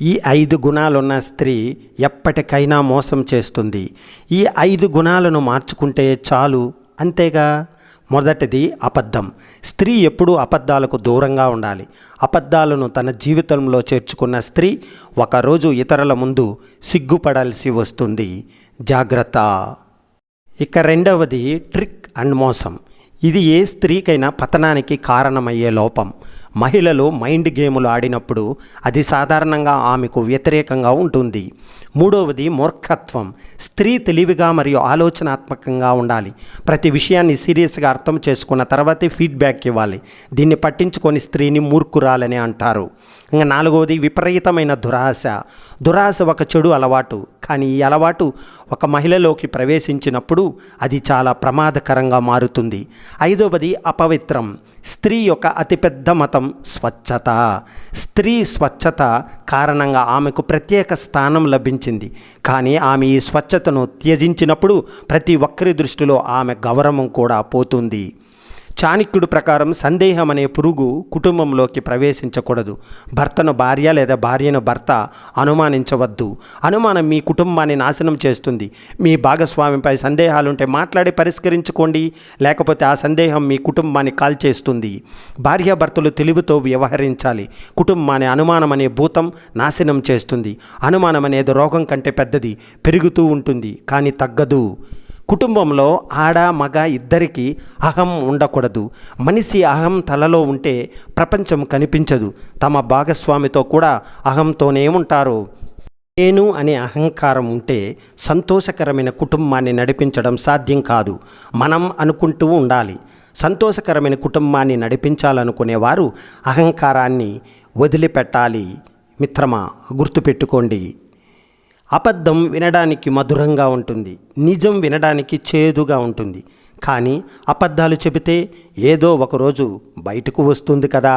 ఈ 5 గుణాలున్న స్త్రీ ఎప్పటికైనా మోసం చేస్తుంది. ఈ 5 గుణాలను మార్చుకుంటే చాలు, అంతేగా. మొదటిది అబద్ధం. స్త్రీ ఎప్పుడూ అబద్ధాలకు దూరంగా ఉండాలి. అబద్ధాలను తన జీవితంలో చేర్చుకున్న స్త్రీ ఒకరోజు ఇతరుల ముందు సిగ్గుపడాల్సి వస్తుంది. జాగ్రత్త. ఇక రెండవది ట్రిక్ అండ్ మోసం. ఇది ఏ స్త్రీకైనా పతనానికి కారణమయ్యే లోపం. మహిళలు మైండ్ గేములు ఆడినప్పుడు అది సాధారణంగా ఆమెకు వ్యతిరేకంగా ఉంటుంది. మూడవది మూర్ఖత్వం. స్త్రీ తెలివిగా మరియు ఆలోచనాత్మకంగా ఉండాలి. ప్రతి విషయాన్ని సీరియస్గా అర్థం చేసుకున్న తర్వాతే ఫీడ్బ్యాక్ ఇవ్వాలి. దీన్ని పట్టించుకొని స్త్రీని మూర్ఖురాలని అంటారు. ఇంకా నాలుగవది విపరీతమైన దురాశ. దురాశ ఒక చెడు అలవాటు, కానీ ఈ అలవాటు ఒక మహిళలోకి ప్రవేశించినప్పుడు అది చాలా ప్రమాదకరంగా మారుతుంది. ఐదవది అపవిత్రం. స్త్రీ యొక్క అతిపెద్ద మతం స్వచ్ఛత. స్త్రీ స్వచ్ఛత కారణంగా ఆమెకు ప్రత్యేక స్థానం లభించింది. కానీ ఆమె ఈ స్వచ్ఛతను త్యజించినప్పుడు ప్రతి ఒక్కరి దృష్టిలో ఆమె గౌరవం కూడా పోతుంది. చాణక్యుడి ప్రకారం సందేహం అనే పురుగు కుటుంబంలోకి ప్రవేశించకూడదు. భర్తను భార్య లేదా భార్యను భర్త అనుమానించవద్దు. అనుమానం మీ కుటుంబాన్ని నాశనం చేస్తుంది. మీ భాగస్వామిపై సందేహాలుంటే మాట్లాడి పరిష్కరించుకోండి, లేకపోతే ఆ సందేహం మీ కుటుంబాన్ని కాల్చేస్తుంది. భార్యాభర్తలు తెలివితో వ్యవహరించాలి. కుటుంబాన్ని అనుమానం అనే భూతం నాశనం చేస్తుంది. అనుమానం అనేది రోగం కంటే పెద్దది, పెరుగుతూ ఉంటుంది కానీ తగ్గదు. కుటుంబంలో ఆడ మగ ఇద్దరికీ అహం ఉండకూడదు. మనిషి అహం తలలో ఉంటే ప్రపంచం కనిపించదు. తమ భాగస్వామితో కూడా అహంతోనే ఉంటారు. నేను అనే అహంకారం ఉంటే సంతోషకరమైన కుటుంబాన్ని నడిపించడం సాధ్యం కాదు. మనం అనుకుంటూ ఉండాలి. సంతోషకరమైన కుటుంబాన్ని నడిపించాలనుకునేవారు అహంకారాన్ని వదిలిపెట్టాలి. మిత్రమా, గుర్తుపెట్టుకోండి. అబద్ధం వినడానికి మధురంగా ఉంటుంది, నిజం వినడానికి చేదుగా ఉంటుంది. కానీ అబద్ధాలు చెబితే ఏదో ఒకరోజు బయటకు వస్తుంది కదా.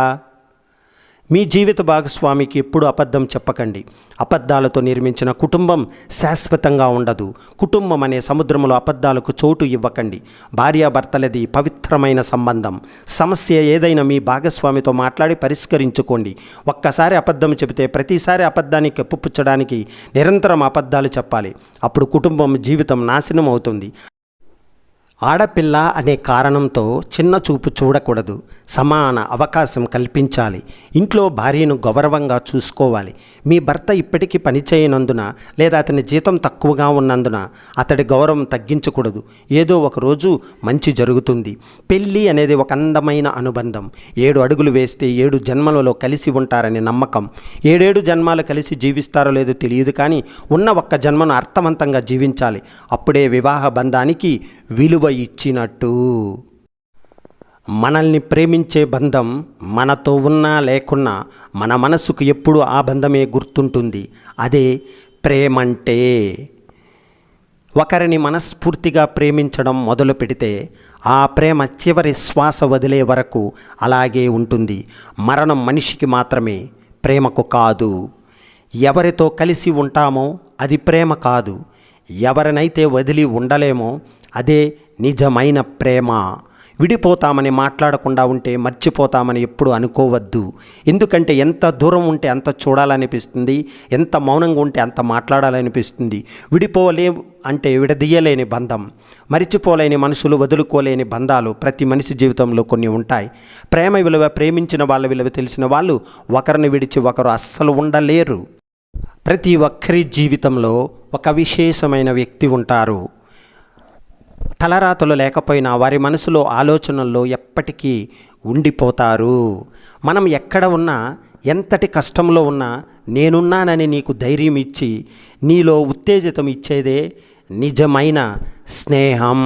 మీ జీవిత భాగస్వామికి ఎప్పుడు అబద్ధం చెప్పకండి. అబద్ధాలతో నిర్మించిన కుటుంబం శాశ్వతంగా ఉండదు. కుటుంబం అనే సముద్రంలో అబద్ధాలకు చోటు ఇవ్వకండి. భార్యాభర్తలది పవిత్రమైన సంబంధం. సమస్య ఏదైనా మీ భాగస్వామితో మాట్లాడి పరిష్కరించుకోండి. ఒక్కసారి అబద్ధం చెబితే ప్రతిసారి అబద్ధాన్ని కప్పిపుచ్చడానికి నిరంతరం అబద్ధాలు చెప్పాలి. అప్పుడు కుటుంబం జీవితం నాశనం అవుతుంది. ఆడపిల్ల అనే కారణంతో చిన్న చూపు చూడకూడదు. సమాన అవకాశం కల్పించాలి. ఇంట్లో భార్యను గౌరవంగా చూసుకోవాలి. మీ భర్త ఇప్పటికీ పనిచేయనందున లేదా అతని జీతం తక్కువగా ఉన్నందున అతడి గౌరవం తగ్గించకూడదు. ఏదో ఒకరోజు మంచి జరుగుతుంది. పెళ్ళి అనేది ఒక అందమైన అనుబంధం. 7 అడుగులు వేస్తే 7 జన్మలలో కలిసి ఉంటారని నమ్మకం. 7 జన్మాలు కలిసి జీవిస్తారో లేదో తెలియదు, కానీ ఉన్న ఒక్క జన్మను అర్థవంతంగా జీవించాలి. అప్పుడే వివాహ బంధానికి విలువ ఇచ్చినట్టు. మనల్ని ప్రేమించే బంధం మనతో ఉన్నా లేకున్నా మన మనసుకు ఎప్పుడు ఆ బంధమే గుర్తుంటుంది. అదే ప్రేమంటే. ఒకరిని మనస్ఫూర్తిగా ప్రేమించడం మొదలు పెడితే ఆ ప్రేమ చివరి శ్వాస వదిలే వరకు అలాగే ఉంటుంది. మరణం మనిషికి మాత్రమే, ప్రేమకు కాదు. ఎవరితో కలిసి ఉంటామో అది ప్రేమ కాదు. ఎవరినైతే వదిలి ఉండలేమో అదే నిజమైన ప్రేమ. విడిపోతామని మాట్లాడకుండా ఉంటే మర్చిపోతామని ఎప్పుడు అనుకోవద్దు. ఎందుకంటే ఎంత దూరం ఉంటే అంత చూడాలనిపిస్తుంది, ఎంత మౌనంగా ఉంటే అంత మాట్లాడాలనిపిస్తుంది. విడిపోలేం అంటే విడదీయలేని బంధం, మరిచిపోలేని మనుషులు, వదులుకోలేని బంధాలు ప్రతి మనిషి జీవితంలో కొన్ని ఉంటాయి. ప్రేమ విలువ, ప్రేమించిన వాళ్ళ విలువ తెలిసిన వాళ్ళు ఒకరిని విడిచి ఒకరు అస్సలు ఉండలేరు. ప్రతి ఒక్కరి జీవితంలో ఒక విశేషమైన వ్యక్తి ఉంటారు. తలరాతలు లేకపోయినా వారి మనసులో, ఆలోచనల్లో ఎప్పటికీ ఉండిపోతారు. మనం ఎక్కడ ఉన్నా, ఎంతటి కష్టంలో ఉన్నా నేనున్నానని నీకు ధైర్యం ఇచ్చి నీలో ఉత్తేజితం ఇచ్చేదే నిజమైన స్నేహం.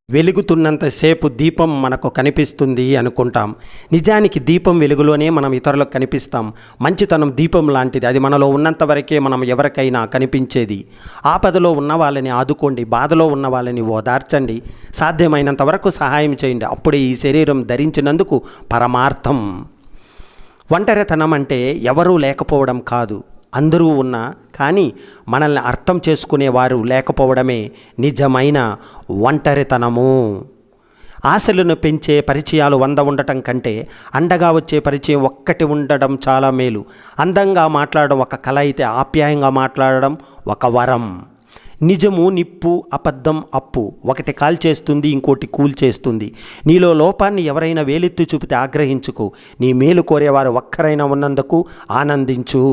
వెలుగుతున్నంతసేపు దీపం మనకు కనిపిస్తుంది అనుకుంటాం. నిజానికి దీపం వెలుగులోనే మనం ఇతరులకు కనిపిస్తాం. మంచితనం దీపం లాంటిది. అది మనలో ఉన్నంత వరకే మనం ఎవరికైనా కనిపించేది. ఆపదలో ఉన్న వాళ్ళని ఆదుకోండి, బాధలో ఉన్న వాళ్ళని ఓదార్చండి, సాధ్యమైనంత వరకు సహాయం చేయండి. అప్పుడే ఈ శరీరం ధరించినందుకు పరమార్థం. ఒంటరితనం అంటే ఎవరూ లేకపోవడం కాదు, అందరూ ఉన్నా కానీ మనల్ని అర్థం చేసుకునేవారు లేకపోవడమే నిజమైన ఒంటరితనము. ఆశలను పెంచే పరిచయాలు 100 ఉండటం కంటే అండగా వచ్చే పరిచయం ఒక్కటి ఉండడం చాలా మేలు. అందంగా మాట్లాడడం ఒక కళ అయితే ఆప్యాయంగా మాట్లాడడం ఒక వరం. నిజము నిప్పు, అబద్ధం అప్పు. ఒకటి కాల్చేస్తుంది, ఇంకోటి కూల్చేస్తుంది. నీలో లోపాన్ని ఎవరైనా వేలెత్తి చూపితే ఆగ్రహించుకో. నీ మేలు కోరేవారు ఒక్కరైనా ఉన్నందుకు ఆనందించు.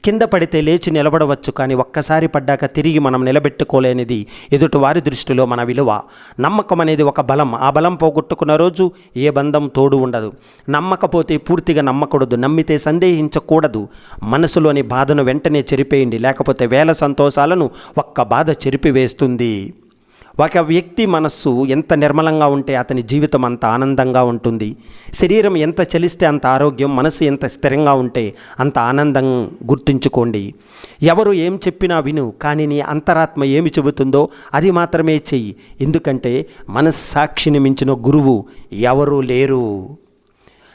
కింద పడితే లేచి నిలబడవచ్చు, కానీ ఒక్కసారి పడ్డాక తిరిగి మనం నిలబెట్టుకోలేనిది ఎదుటివారి దృష్టిలో మన విలువ. నమ్మకం అనేది ఒక బలం. ఆ బలం పోగొట్టుకున్న రోజు ఏ బంధం తోడు ఉండదు. నమ్మకపోతే పూర్తిగా నమ్మకూడదు, నమ్మితే సందేహించకూడదు. మనసులోని బాధను వెంటనే చెరిపేయండి, లేకపోతే వేల సంతోషాలను ఒక్క బాధ చెరిపివేస్తుంది. ఒక వ్యక్తి మనస్సు ఎంత నిర్మలంగా ఉంటే అతని జీవితం అంత ఆనందంగా ఉంటుంది. శరీరం ఎంత చలిస్తే అంత ఆరోగ్యం, మనసు ఎంత స్థిరంగా ఉంటే అంత ఆనందం. గుర్తుంచుకోండి, ఎవరు ఏం చెప్పినా విను, కానీ నీ అంతరాత్మ ఏమి చెబుతుందో అది మాత్రమే చెయ్యి. ఎందుకంటే మనస్సాక్షిని మించిన గురువు ఎవరూ లేరు.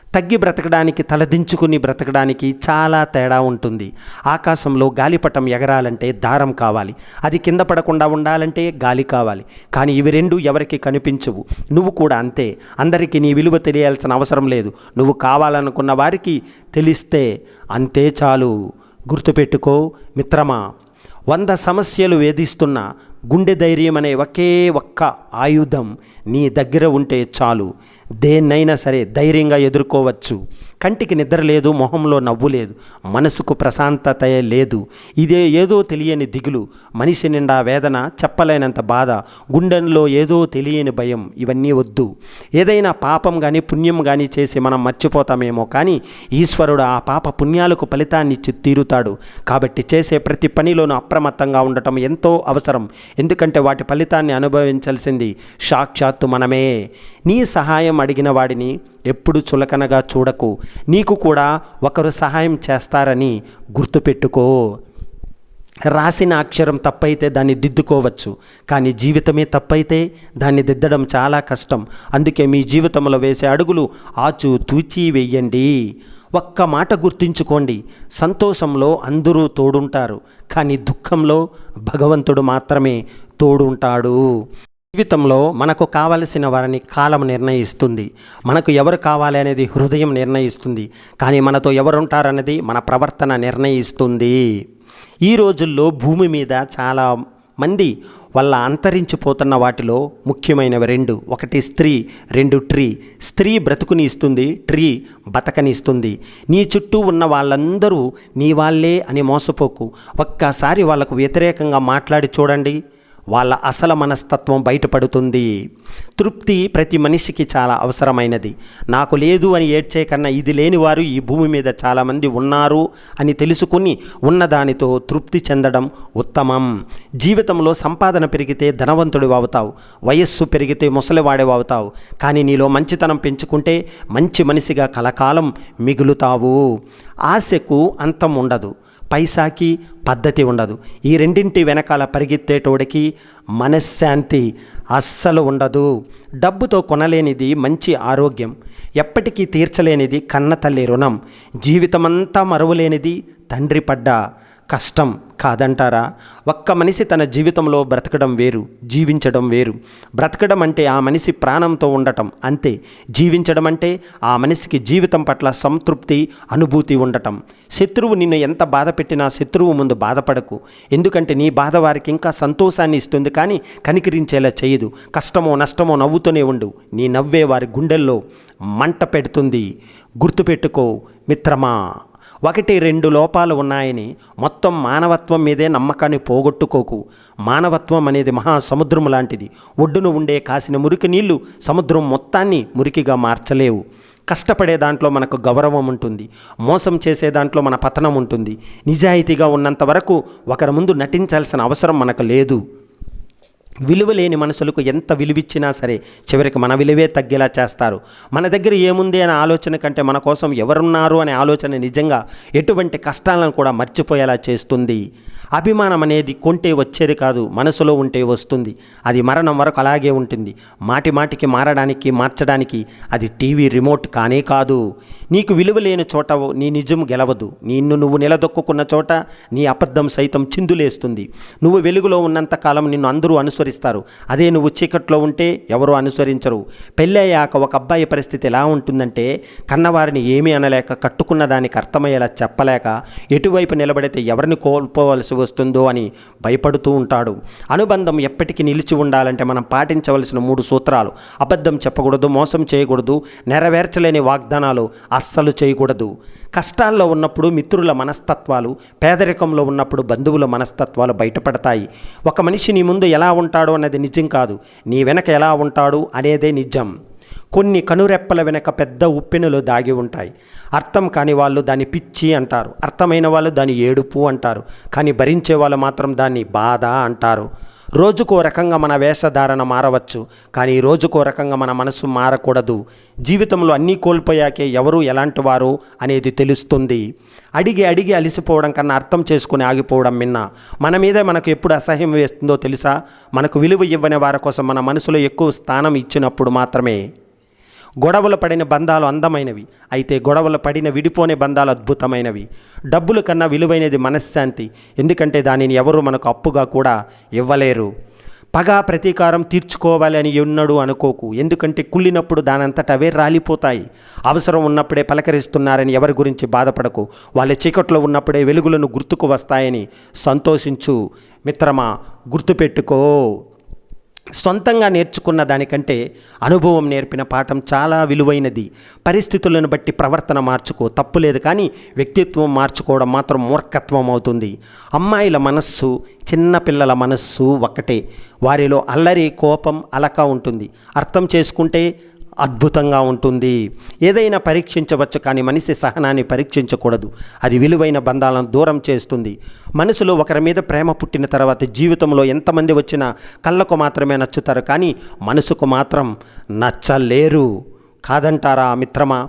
తగ్గి బ్రతకడానికి, తలదించుకుని బ్రతకడానికి చాలా తేడా ఉంటుంది. ఆకాశంలో గాలిపటం ఎగరాలంటే దారం కావాలి, అది కింద పడకుండా ఉండాలంటే గాలి కావాలి. కానీ ఇవి రెండు ఎవరికి కనిపించవు. నువ్వు కూడా అంతే. అందరికీ నీ విలువ తెలియాల్సిన అవసరం లేదు. నువ్వు కావాలనుకున్న వారికి తెలిస్తే అంతే చాలు. గుర్తుపెట్టుకో మిత్రమా, 100 సమస్యలు వేధిస్తున్న గుండె ధైర్యం అనే ఒకే ఒక్క ఆయుధం నీ దగ్గర ఉంటే చాలు. దేన్నైనా సరే ధైర్యంగా ఎదుర్కోవచ్చు. కంటికి నిద్ర లేదు, మొహంలో నవ్వు లేదు, మనసుకు ప్రశాంతత లేదు. ఇదే ఏదో తెలియని దిగులు, మనిషి నిండా వేదన, చెప్పలేనంత బాధ, గుండెల్లో ఏదో తెలియని భయం. ఇవన్నీ వద్దు. ఏదైనా పాపం కానీ పుణ్యం కానీ చేసి మనం మర్చిపోతామేమో, కానీ ఈశ్వరుడు ఆ పాప పుణ్యాలకు ఫలితాన్ని ఇచ్చి తీరుతాడు. కాబట్టి చేసే ప్రతి పనిలోనూ అప్రమత్తంగా ఉండటం ఎంతో అవసరం. ఎందుకంటే వాటి ఫలితాన్ని అనుభవించాల్సింది సాక్షాత్తు మనమే. నీ సహాయం అడిగిన వాడిని ఎప్పుడు చులకనగా చూడకు. నీకు కూడా ఒకరు సహాయం చేస్తారని గుర్తుపెట్టుకో. రాసిన అక్షరం తప్పైతే దాన్ని దిద్దుకోవచ్చు, కానీ జీవితమే తప్పైతే దాన్ని దిద్దడం చాలా కష్టం. అందుకే మీ జీవితంలో వేసే అడుగులు ఆచితూచి వెయ్యండి. ఒక్క మాట గుర్తుంచుకోండి, సంతోషంలో అందరూ తోడుంటారు, కానీ దుఃఖంలో భగవంతుడు మాత్రమే తోడుంటాడు. జీవితంలో మనకు కావలసిన వారిని కాలం నిర్ణయిస్తుంది. మనకు ఎవరు కావాలి అనేది హృదయం నిర్ణయిస్తుంది. కానీ మనతో ఎవరుంటారన్నది మన ప్రవర్తన నిర్ణయిస్తుంది. ఈ రోజుల్లో భూమి మీద చాలా మంది వల్ల అంతరించిపోతున్న వాటిలో ముఖ్యమైనవి 2. ఒకటి స్త్రీ, 2 ట్రీ. స్త్రీ బ్రతుకుని ఇస్తుంది, ట్రీ బతకని ఇస్తుంది. నీ చుట్టూ ఉన్న వాళ్ళందరూ నీ వాళ్ళే అని మోసపోకు. ఒక్కసారి వాళ్ళకు వ్యతిరేకంగా మాట్లాడి చూడండి, వాళ్ళ అసలు మనస్తత్వం బయటపడుతుంది. తృప్తి ప్రతి మనిషికి చాలా అవసరమైనది. నాకు లేదు అని ఏడ్చే కన్నా ఇది లేనివారు ఈ భూమి మీద చాలామంది ఉన్నారు అని తెలుసుకుని ఉన్నదానితో తృప్తి చెందడం ఉత్తమం. జీవితంలో సంపాదన పెరిగితే ధనవంతుడివి అవుతావు, వయస్సు పెరిగితే ముసలివాడివి అవుతావు. కానీ నీలో మంచితనం పెంచుకుంటే మంచి మనిషిగా కలకాలం మిగులుతావు. ఆశకు అంతం ఉండదు, పైసాకి పద్ధతి ఉండదు. ఈ రెండింటి వెనకాల పరిగెత్తేటోడికి మనశ్శాంతి అస్సలు ఉండదు. డబ్బుతో కొనలేనిది మంచి ఆరోగ్యం, ఎప్పటికీ తీర్చలేనిది కన్నతల్లి రుణం, జీవితమంతా మరువలేనిది తండ్రి పడ్డ కష్టం కాదంటారా? ఒక్క మనిషి తన జీవితంలో బ్రతకడం వేరు, జీవించడం వేరు. బ్రతకడం అంటే ఆ మనిషి ప్రాణంతో ఉండటం అంతే. జీవించడం అంటే ఆ మనిషికి జీవితం పట్ల సంతృప్తి, అనుభూతి ఉండటం. శత్రువు నిన్ను ఎంత బాధ పెట్టినా శత్రువు ముందు బాధపడకు. ఎందుకంటే నీ బాధ వారికి ఇంకా సంతోషాన్ని ఇస్తుంది, కానీ కనికరించేలా చేయదు. కష్టమో నష్టమో నవ్వుతూనే ఉండు. నీ నవ్వే వారి గుండెల్లో మంట పెడుతుంది. గుర్తుపెట్టుకో మిత్రమా, 1-2 లోపాలు ఉన్నాయని మొత్తం మానవత్వం మీదే నమ్మకాన్ని పోగొట్టుకోకు. మానవత్వం అనేది మహాసముద్రం లాంటిది. ఒడ్డున ఉండే కాసిన మురికి నీళ్లు సముద్రం మొత్తాన్ని మురికిగా మార్చలేవు. కష్టపడే దాంట్లో మనకు గౌరవం ఉంటుంది, మోసం చేసే దాంట్లో మన పతనం ఉంటుంది. నిజాయితీగా ఉన్నంత వరకు ఒకరి ముందు నటించాల్సిన అవసరం మనకు లేదు. విలువ లేని మనుషులకు ఎంత విలువిచ్చినా సరే చివరికి మన విలువే తగ్గేలా చేస్తారు. మన దగ్గర ఏముంది అనే ఆలోచన కంటే మన కోసం ఎవరున్నారు అనే ఆలోచన నిజంగా ఎటువంటి కష్టాలను కూడా మర్చిపోయేలా చేస్తుంది. అభిమానం అనేది కొంటే వచ్చేది కాదు, మనసులో ఉంటే వస్తుంది. అది మరణం వరకు అలాగే ఉంటుంది. మాటి మాటికి మారడానికి, మార్చడానికి అది టీవీ రిమోట్ కానే కాదు. నీకు విలువ లేని చోట నీ నిజం గెలవదు. నిన్ను నువ్వు నిలదొక్కున్న చోట నీ అబద్ధం సైతం చిందులేస్తుంది. నువ్వు వెలుగులో ఉన్నంతకాలం నిన్ను అందరూ అనుసరి అనుసరిస్తారు. అదే నువ్వు చీకట్లో ఉంటే ఎవరు అనుసరించరు. పెళ్ళయ్యాక ఒక అబ్బాయి పరిస్థితి ఎలా ఉంటుందంటే, కన్నవారిని ఏమీ అనలేక, కట్టుకున్న దానికి అర్థమయ్యేలా చెప్పలేక, ఎటువైపు నిలబడితే ఎవరిని కోల్పోవలసి వస్తుందో అని భయపడుతూ ఉంటాడు. అనుబంధం ఎప్పటికీ నిలిచి ఉండాలంటే మనం పాటించవలసిన 3 సూత్రాలు: అబద్ధం చెప్పకూడదు, మోసం చేయకూడదు, నెరవేర్చలేని వాగ్దానాలు అస్సలు చేయకూడదు. కష్టాల్లో ఉన్నప్పుడు మిత్రుల మనస్తత్వాలు, పేదరికంలో ఉన్నప్పుడు బంధువుల మనస్తత్వాలు బయటపడతాయి. ఒక మనిషి నీ ముందు ఎలా ఉంటాడో అన్నది నిజం కాదు, నీ వెనక ఎలా ఉంటాడు అనేదే నిజం. కొన్ని కనురెప్పల వెనక పెద్ద ఉప్పెనులు దాగి ఉంటాయి. అర్థం కాని వాళ్ళు దాన్ని పిచ్చి అంటారు, అర్థమైన వాళ్ళు దాన్ని ఏడుపు అంటారు, కానీ భరించే వాళ్ళు మాత్రం దాన్ని బాధ అంటారు. రోజుకో రకంగా మన వేషధారణ మారవచ్చు, కానీ రోజుకో రకంగా మన మనసు మారకూడదు. జీవితంలో అన్నీ కోల్పోయాకే ఎవరు ఎలాంటి వారు అనేది తెలుస్తుంది. అడిగి అడిగి అలిసిపోవడం కన్నా అర్థం చేసుకుని ఆగిపోవడం మిన్న. మన మీదే మనకు ఎప్పుడు అసహ్యం వేస్తుందో తెలుసా? మనకు విలువ ఇవ్వని వారి కోసం మన మనసులో ఎక్కువ స్థానం ఇచ్చినప్పుడు మాత్రమే. గొడవలు పడిన బంధాలు అందమైనవి, అయితే గొడవలు పడిన విడిపోని బంధాలు అద్భుతమైనవి. డబ్బుల కన్నా విలువైనది మనశ్శాంతి, ఎందుకంటే దానిని ఎవరు మనకు అప్పుగా కూడా ఇవ్వలేరు. పగ ప్రతీకారం తీర్చుకోవాలి అని ఎన్నడూ అనుకోకు, ఎందుకంటే కుళ్ళినప్పుడు దానంతట అవే రాలిపోతాయి. అవసరం ఉన్నప్పుడే పలకరిస్తున్నారని ఎవరి గురించి బాధపడకు, వాళ్ళ చీకట్లో ఉన్నప్పుడే వెలుగులను గుర్తుకు వస్తాయని సంతోషించు. మిత్రమా, గుర్తుపెట్టుకో, సొంతంగా నేర్చుకున్న దానికంటే అనుభవం నేర్పిన పాఠం చాలా విలువైనది. పరిస్థితులను బట్టి ప్రవర్తన మార్చుకో, తప్పులేదు, కానీ వ్యక్తిత్వం మార్చుకోవడం మాత్రం మూర్ఖత్వం అవుతుంది. అమ్మాయిల మనస్సు, చిన్నపిల్లల మనస్సు ఒక్కటే. వారిలో అల్లరి, కోపం, అలక ఉంటుంది. అర్థం చేసుకుంటే అద్భుతంగా ఉంటుంది. ఏదైనా పరీక్షించవచ్చు, కానీ మనిషి సహనాన్ని పరీక్షించకూడదు. అది విలువైన బంధాలను దూరం చేస్తుంది. మనసులో ఒకరి మీద ప్రేమ పుట్టిన తర్వాత జీవితంలో ఎంతమంది వచ్చినా కళ్ళకు మాత్రమే నచ్చుతారు, కానీ మనసుకు మాత్రం నచ్చలేరు. కాదంటారా మిత్రమా?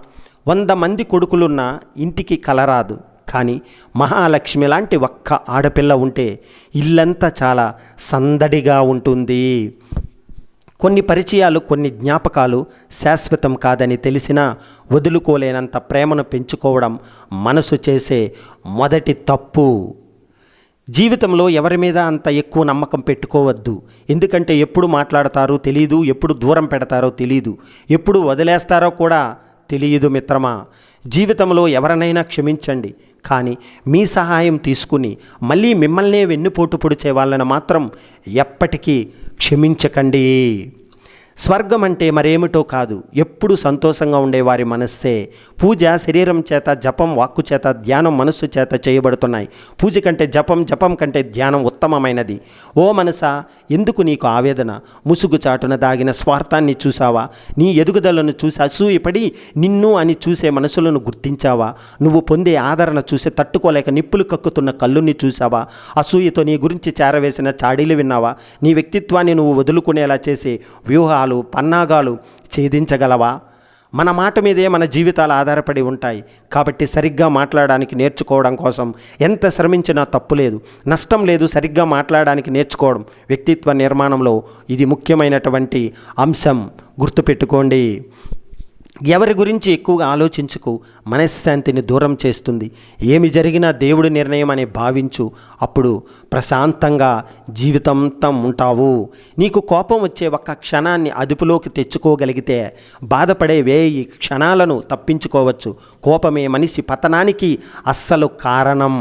100 మంది కొడుకులున్న ఇంటికి కలరాదు, కానీ మహాలక్ష్మి లాంటి ఒక్క ఆడపిల్ల ఉంటే ఇల్లంతా చాలా సందడిగా ఉంటుంది. కొన్ని పరిచయాలు, కొన్ని జ్ఞాపకాలు శాశ్వతం కాదని తెలిసినా వదులుకోలేనంత ప్రేమను పెంచుకోవడం మనసు చేసే మొదటి తప్పు. జీవితంలో ఎవరి మీద అంత ఎక్కువ నమ్మకం పెట్టుకోవద్దు, ఎందుకంటే ఎప్పుడు మాట్లాడతారో తెలీదు, ఎప్పుడు దూరం పెడతారో తెలీదు, ఎప్పుడు వదిలేస్తారో కూడా తెలియదు. మిత్రమా, జీవితంలో ఎవరినైనా క్షమించండి, కానీ మీ సహాయం తీసుకుని మళ్ళీ మిమ్మల్నే వెన్నుపోటు పొడిచే వాళ్ళని మాత్రం ఎప్పటికీ క్షమించకండి. స్వర్గం అంటే మరేమిటో కాదు, ఎప్పుడు సంతోషంగా ఉండేవారి మనస్సే. పూజ శరీరం చేత, జపం వాక్కు చేత, ధ్యానం మనస్సు చేత చేయబడుతున్నాయి. పూజ కంటే జపం, జపం కంటే ధ్యానం ఉత్తమమైనది. ఓ మనసా, ఎందుకు నీకు ఆవేదన? ముసుగు చాటున దాగిన స్వార్థాన్ని చూసావా? నీ ఎదుగుదలను చూసి అసూయపడి నిన్ను అని చూసే మనసులను గుర్తించావా? నువ్వు పొందే ఆదరణ చూసి తట్టుకోలేక నిప్పులు కక్కుతున్న కళ్ళుని చూసావా? అసూయతో నీ గురించి చేరవేసిన చాడీలు విన్నావా? నీ వ్యక్తిత్వాన్ని నువ్వు వదులుకునేలా చేసే వ్యూహాలు, పన్నాగాలు ఛేదించగలవా? మన మాట మీదే మన జీవితాలు ఆధారపడి ఉంటాయి. కాబట్టి సరిగ్గా మాట్లాడడానికి నేర్చుకోవడం కోసం ఎంత శ్రమించినా తప్పు లేదు, నష్టం లేదు. సరిగ్గా మాట్లాడడానికి నేర్చుకోవడం వ్యక్తిత్వ నిర్మాణంలో ఇది ముఖ్యమైనటువంటి అంశం. గుర్తుపెట్టుకోండి. ఎవరి గురించి ఎక్కువగా ఆలోచించుకు, మనశ్శాంతిని దూరం చేస్తుంది. ఏమి జరిగినా దేవుడి నిర్ణయం అని భావించు, అప్పుడు ప్రశాంతంగా జీవితంతా ఉంటావు. నీకు కోపం వచ్చే ఒక్క క్షణాన్ని అదుపులోకి తెచ్చుకోగలిగితే బాధపడే 1000 క్షణాలను తప్పించుకోవచ్చు. కోపమే మనిషి పతనానికి అస్సలు కారణం.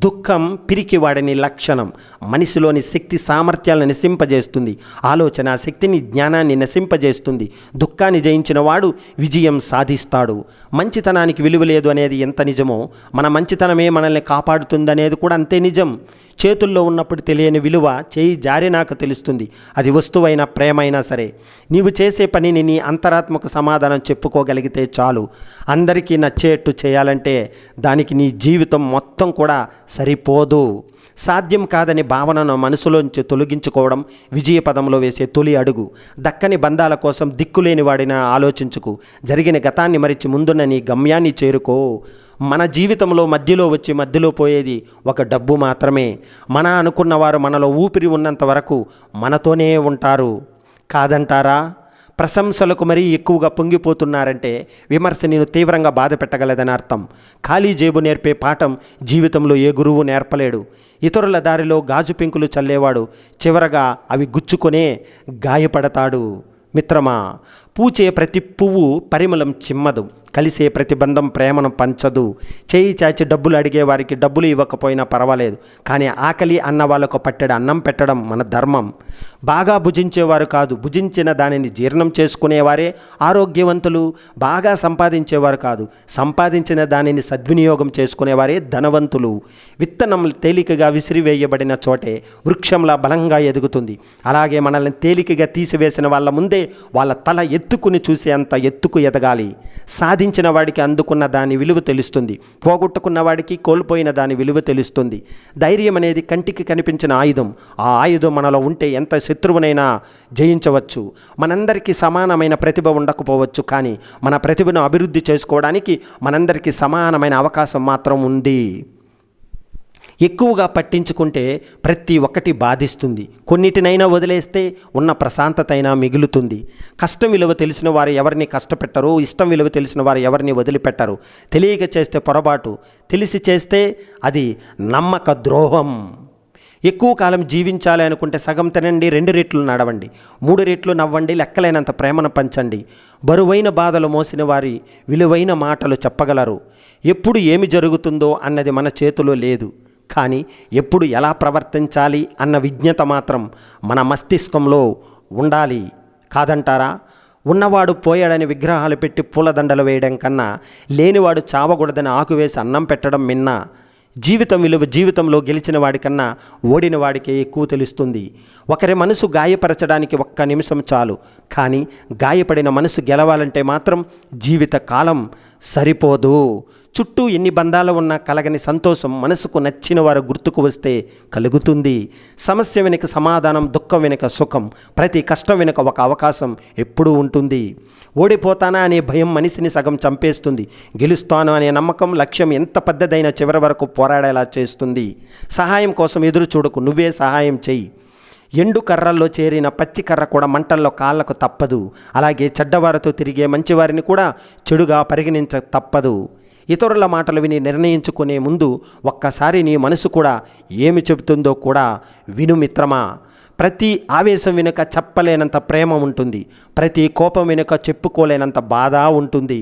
దుఃఖం పిరికివాడిని లక్షణం. మనిషిలోని శక్తి సామర్థ్యాలను నశింపజేస్తుంది. ఆలోచన శక్తిని, జ్ఞానాన్ని నశింపజేస్తుంది. దుఃఖాన్ని జయించిన వాడు విజయం సాధిస్తాడు. మంచితనానికి విలువ లేదు అనేది ఎంత నిజమో, మన మంచితనమే మనల్ని కాపాడుతుందనేది కూడా అంతే నిజం. చేతుల్లో ఉన్నప్పుడు తెలియని విలువ చేయి జారినాక తెలుస్తుంది. అది వస్తువైనా ప్రేమైనా సరే. నీవు చేసే పనిని నీ అంతరాత్మకు సమాధానం చెప్పుకోగలిగితే చాలు. అందరికీ నచ్చేట్టు చేయాలంటే దానికి నీ జీవితం మొత్తం కూడా సరిపోదు. సాధ్యం కాదని భావనను మనసులోంచి తొలగించుకోవడం విజయపదంలో వేసే తొలి అడుగు. దక్కని బంధాల కోసం దిక్కులేని వాడిని ఆలోచించుకు. జరిగిన గతాన్ని మరిచి ముందున్న నీ గమ్యాన్ని చేరుకో. మన జీవితంలో మధ్యలో వచ్చి మధ్యలో పోయేది ఒక డబ్బు మాత్రమే. మన అనుకున్నవారు మనలో ఊపిరి ఉన్నంత వరకు మనతోనే ఉంటారు. కాదంటారా? ప్రశంసలకు మరీ ఎక్కువగా పొంగిపోతున్నారంటే విమర్శ నేను తీవ్రంగా బాధ పెట్టగలదని అర్థం. ఖాళీ జేబు నేర్పే పాఠం జీవితంలో ఏ గురువు నేర్పలేడు. ఇతరుల దారిలో గాజు పెంకులు చల్లేవాడు చివరగా అవి గుచ్చుకొనే గాయపడతాడు. మిత్రమా, పూచే ప్రతి పువ్వు పరిమళం చిమ్మదు, కలిసే ప్రతి బంధం ప్రేమను పంచదు. చేయి చాచి డబ్బులు అడిగే వారికి డబ్బులు ఇవ్వకపోయినా పర్వాలేదు, కానీ ఆకలి అన్న వాళ్ళకు పట్టెడు అన్నం పెట్టడం మన ధర్మం. బాగా భుజించేవారు కాదు, భుజించిన దానిని జీర్ణం చేసుకునేవారే ఆరోగ్యవంతులు. బాగా సంపాదించేవారు కాదు, సంపాదించిన దానిని సద్వినియోగం చేసుకునేవారే ధనవంతులు. విత్తనం తేలికగా విసిరివేయబడిన చోటే వృక్షంలా బలంగా ఎదుగుతుంది. అలాగే మనల్ని తేలికగా తీసివేసిన వాళ్ళ ముందే వాళ్ళ తల ఎత్తుకుని చూసే అంత ఎత్తుకు ఎదగాలి. సాధించిన వాడికి అందుకున్న దాని విలువ తెలుస్తుంది, పోగొట్టుకున్న వాడికి కోల్పోయిన దాని విలువ తెలుస్తుంది. ధైర్యం అనేది కంటికి కనిపించిన ఆయుధం. ఆ ఆయుధం మనలో ఉంటే ఎంత శత్రువునైనా జయించవచ్చు. మనందరికీ సమానమైన ప్రతిభ ఉండకపోవచ్చు, కానీ మన ప్రతిభను అభివృద్ధి చేసుకోవడానికి మనందరికీ సమానమైన అవకాశం మాత్రం ఉంది. ఎక్కువగా పట్టించుకుంటే ప్రతి ఒక్కటి బాధిస్తుంది. కొన్నిటినైనా వదిలేస్తే ఉన్న ప్రశాంతత అయినా మిగులుతుంది. కష్టం విలువ తెలిసిన వారు ఎవరిని కష్టపెట్టరు, ఇష్టం విలువ తెలిసిన వారు ఎవరిని వదిలిపెట్టరు. తెలియక చేస్తే పొరపాటు, తెలిసి చేస్తే అది నమ్మక ద్రోహం. ఎక్కువ కాలం జీవించాలి అనుకుంటే సగం తినండి, 2 రెట్లు నడవండి, 3 రెట్లు నవ్వండి, లెక్కలేనంత ప్రేమను పంచండి. బరువైన బాధలు మోసిన వారి విలువైన మాటలు చెప్పగలరు. ఎప్పుడు ఏమి జరుగుతుందో అన్నది మన చేతిలో లేదు, కానీ ఎప్పుడు ఎలా ప్రవర్తించాలి అన్న విజ్ఞత మాత్రం మన మస్తిష్కంలో ఉండాలి. కాదంటారా? ఉన్నవాడు పోయాడని విగ్రహాలు పెట్టి పూలదండలు వేయడం కన్నా లేనివాడు చావకూడదని ఆకువేసి అన్నం పెట్టడం మిన్న. జీవితం విలువ జీవితంలో గెలిచిన వాడికన్నా ఓడిన వాడికే ఎక్కువ తెలుస్తుంది. ఒకరి మనసు గాయపరచడానికి 1 నిమిషం చాలు, కానీ గాయపడిన మనసు గెలవాలంటే మాత్రం జీవిత కాలం సరిపోదు. చుట్టూ ఎన్ని బంధాలు ఉన్నా కలగని సంతోషం మనసుకు నచ్చిన వారు గుర్తుకు వస్తే కలుగుతుంది. సమస్య వెనుక సమాధానం, దుఃఖం వెనుక సుఖం, ప్రతి కష్టం వెనుక ఒక అవకాశం ఎప్పుడూ ఉంటుంది. ఓడిపోతానా అనే భయం మనిషిని సగం చంపేస్తుంది. గెలుస్తాను అనే నమ్మకం లక్ష్యం ఎంత పెద్దదైనా చివరి వరకు పోరాడేలా చేస్తుంది. సహాయం కోసం ఎదురు చూడకు, నువ్వే సహాయం చెయ్యి. ఎండు కర్రల్లో చేరిన పచ్చి కర్ర కూడా మంటల్లో కాళ్ళకు తప్పదు. అలాగే చెడ్డవారితో తిరిగే మంచివారిని కూడా చెడుగా పరిగణించ తప్పదు. ఇతరుల మాటలు విని నిర్ణయించుకునే ముందు ఒక్కసారి నీ మనసు కూడా ఏమి చెబుతుందో కూడా విను మిత్రమా. ప్రతి ఆవేశం వెనుక చెప్పలేనంత ప్రేమ ఉంటుంది. ప్రతి కోపం వెనుక చెప్పుకోలేనంత బాధ ఉంటుంది.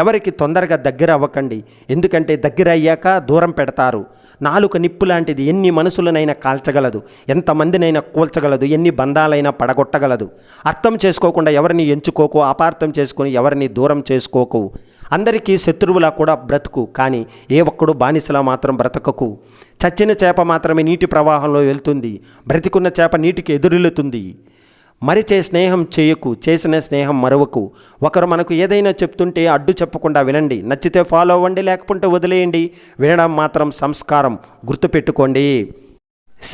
ఎవరికి తొందరగా దగ్గర అవ్వకండి, ఎందుకంటే దగ్గర అయ్యాక దూరం పెడతారు. నాలుక నిప్పు లాంటిది, ఎన్ని మనసులనైనా కాల్చగలదు, ఎంతమందినైనా కూల్చగలదు, ఎన్ని బంధాలైనా పడగొట్టగలదు. అర్థం చేసుకోకుండా ఎవరిని ఎంచుకోకు, అపార్థం చేసుకొని ఎవరిని దూరం చేసుకోకు. అందరికీ శత్రువులా కూడా బ్రతుకు, కానీ ఏ ఒక్కడు బానిసలా మాత్రం బ్రతకకు. చచ్చిన చేప మాత్రమే నీటి ప్రవాహంలో వెళ్తుంది, బ్రతికున్న చేప నీటికి ఎదురెళ్తుంది. మరిచే స్నేహం చేయకు, చేసిన స్నేహం మరవకు. ఒకరు మనకు ఏదైనా చెప్తుంటే అడ్డు చెప్పకుండా వినండి. నచ్చితే ఫాలో అవ్వండి, లేకపోతే వదిలేయండి. వినడం మాత్రం సంస్కారం, గుర్తుపెట్టుకోండి.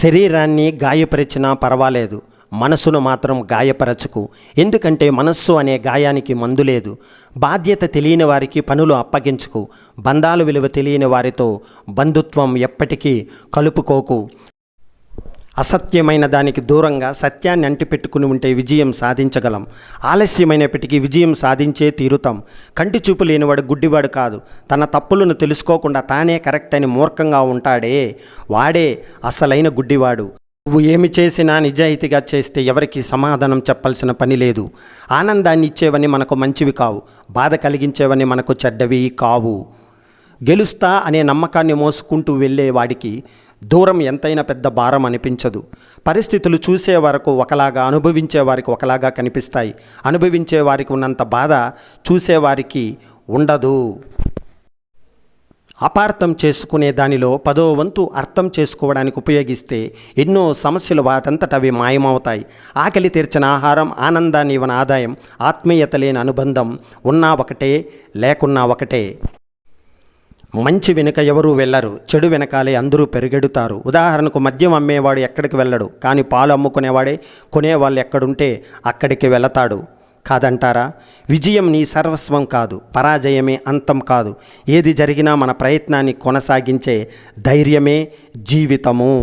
శరీరాన్ని గాయపరిచినా పర్వాలేదు, మనసును మాత్రం గాయపరచకు. ఎందుకంటే మనస్సు అనే గాయానికి మందు లేదు. బాధ్యత తెలియని వారికి పనులు అప్పగించుకు. బంధాలు విలువ తెలియని వారితో బంధుత్వం ఎప్పటికీ కలుపుకోకు. అసత్యమైన దానికి దూరంగా సత్యాన్ని అంటిపెట్టుకుని ఉంటే విజయం సాధించగలం. ఆలస్యమైనప్పటికీ విజయం సాధించే తీరుతాం. కంటి చూపు లేనివాడు గుడ్డివాడు కాదు. తన తప్పులను తెలుసుకోకుండా తానే కరెక్ట్ అని మూర్ఖంగా ఉంటాడే, వాడే అసలైన గుడ్డివాడు. నువ్వు ఏమి చేసినా నిజాయితీగా చేస్తే ఎవరికి సమాధానం చెప్పాల్సిన పని లేదు. ఆనందాన్ని ఇచ్చేవన్నీ మనకు మంచివి కావు, బాధ కలిగించేవన్నీ మనకు చెడ్డవి కావు. గెలుస్తా అనే నమ్మకాన్ని మోసుకుంటూ వెళ్ళే వాడికి దూరం ఎంతైనా పెద్ద భారం అనిపించదు. పరిస్థితులు చూసే వరకు ఒకలాగా, అనుభవించే వారికి ఒకలాగా కనిపిస్తాయి. అనుభవించే వారికి ఉన్నంత బాధ చూసేవారికి ఉండదు. అపార్థం చేసుకునే దానిలో 10వ వంతు అర్థం చేసుకోవడానికి ఉపయోగిస్తే ఎన్నో సమస్యలు వాటంతట అవి మాయమవుతాయి. ఆకలి తీర్చిన ఆహారం, ఆనందాన్ని ఇవ్వని ఆదాయం, ఆత్మీయత లేని అనుబంధం ఉన్నా ఒకటే, లేకున్నా ఒకటే. మంచి వెనుక ఎవరూ వెళ్ళరు, చెడు వెనకాలే అందరూ పెరిగెడుతారు. ఉదాహరణకు మద్యం అమ్మేవాడు ఎక్కడికి వెళ్ళడు, కానీ పాలు అమ్ముకునేవాడే కొనేవాళ్ళు ఎక్కడుంటే అక్కడికి వెళతాడు. కాదంటారా? విజయం నీ సర్వస్వం కాదు, పరాజయమే అంతం కాదు. ఏది జరిగినా మన ప్రయత్నాన్ని కొనసాగించే ధైర్యమే జీవితము.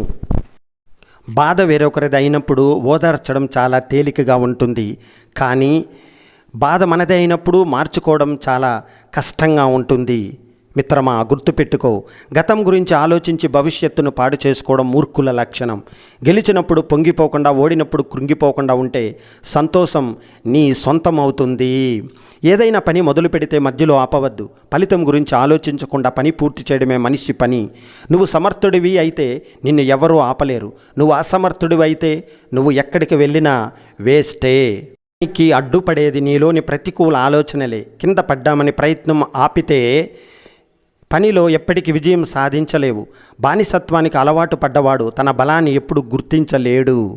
బాధ వేరొకరిది అయినప్పుడు ఓదార్చడం చాలా తేలికగా ఉంటుంది, కానీ బాధ మనదే అయినప్పుడు మార్చుకోవడం చాలా కష్టంగా ఉంటుంది. మిత్రమా, గుర్తుపెట్టుకో, గతం గురించి ఆలోచించి భవిష్యత్తును పాడు చేసుకోవడం మూర్ఖుల లక్షణం. గెలిచినప్పుడు పొంగిపోకుండా, ఓడినప్పుడు కృంగిపోకుండా ఉంటే సంతోషం నీ సొంతం అవుతుంది. ఏదైనా పని మొదలు పెడితే మధ్యలో ఆపవద్దు. ఫలితం గురించి ఆలోచించకుండా పని పూర్తి చేయడమే మనిషి పని. నువ్వు సమర్థుడివి అయితే నిన్ను ఎవరూ ఆపలేరు. నువ్వు అసమర్థుడివి అయితే నువ్వు ఎక్కడికి వెళ్ళినా వేస్టే. కి అడ్డుపడేది నీలోని ప్రతికూల ఆలోచనలే. కింద పడ్డామని ప్రయత్నం ఆపితే పనిలో ఎప్పటికీ విజయం సాధించలేవు. బానిసత్వానికి అలవాటు పడ్డవాడు తన బలాన్ని ఎప్పుడు గుర్తించలేడు.